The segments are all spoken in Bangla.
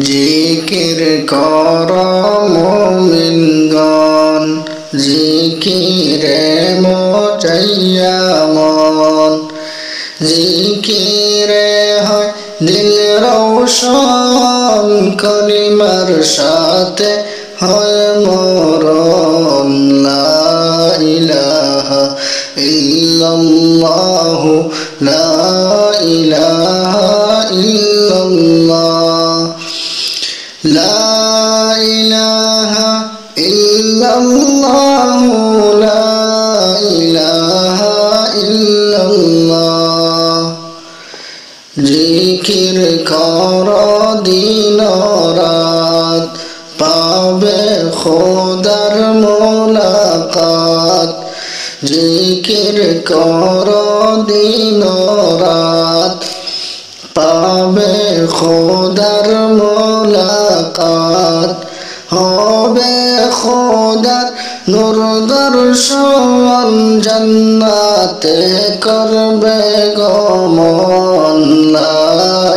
জিকির কর মুমিনগণ, জিকিরে মোচাইয়া মন। জিকিরে হয় দিল রওশন, কলিমার সাথে হয় মরণ। লা ইলাহা ইল্লাল্লাহু, লা ইলাহা ইল্লাল্লাহ, লা ইলাহা ইল্লাল্লাহু, লা ইলাহা ইল্লাল্লাহ। জিকির কর দিন রাত, পাবে খোদার মোলাকাত। জিকির কর দিন রাত, পাবে খোদার মোলাকাত। হবে খোদার নূর দর্শন, জান্নাতে করবে গমন। লা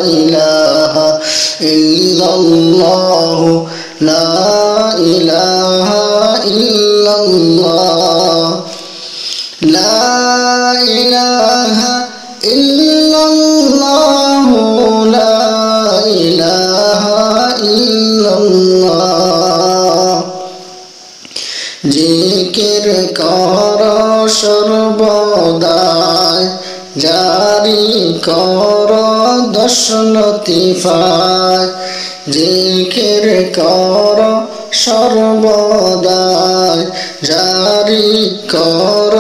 ইলাহা ইল্লাল্লাহু, লা ইলাহা ইল্লাল্লাহ, লা ইলাহা ইল্লাল্লাহু, লা ইলাহা ইল্লাল্লাহ। জিকির কর সর্বদাই, জারি কর দশনতিফায়। জিকির কর সর্বদাই, জারি কর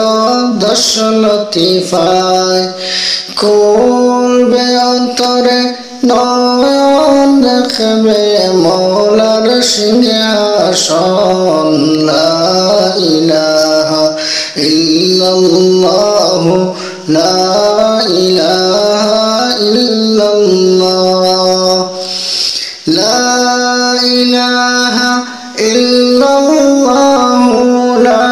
দশনতিফায়। করবে অন্তরে নয়ন, দেখবে মৌলার সিংহাসন। লা ইলাহা ইল্লাল্লাহু, লা ইলাহা ইল্লাল্লাহ, লা ইলাহা ইল্লাল্লাহু, লা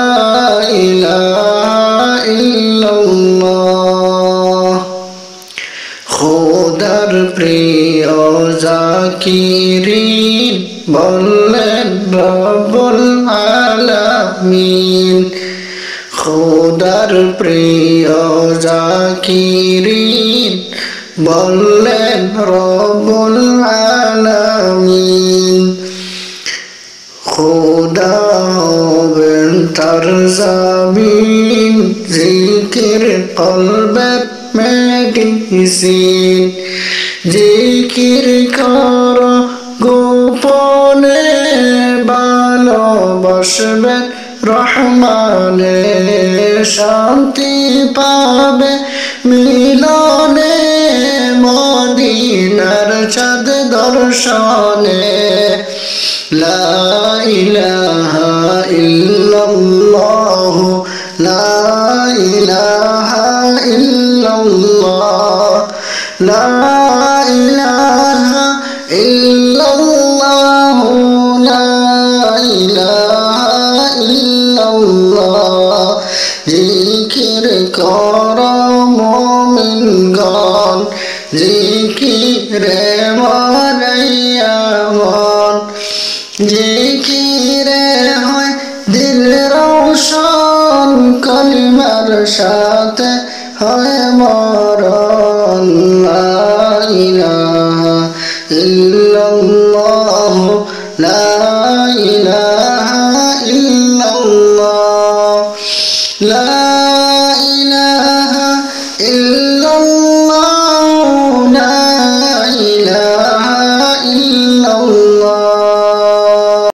ইলাহা ইল্লাল্লাহ। খোদার প্রিয় জাকিরিন, বললেন রব্বুল আলামিন। খোদার প্রিয় জাকিরিন, বললেন রব্বুল আলামিন। খোদা হবেন তার জামিন, জিকির কলবের মেডিসিন। জিকির কর গোপনে, ভালোবাসবেন রহমানে। শান্তি পাবে মিলনে, মদিনার চাঁদ দর্শনে। লা ইলাহা ইল্লাল্লাহু, লা ইলাহা ইল্লাল্লাহ, লা ইলাহা ইল্লাল্লাহু, লা ইলাহা ইল্লাল্লাহ। জিকির কর মুমিনগণ, জিকিরে মরাইয়া মন। জিকিরে হয় দিল রওশন, কলিমার সাথে হয় মরণ। লা ইলাহা ইল্লাল্লাহু, লা ইলাহা ইল্লাল্লাহ।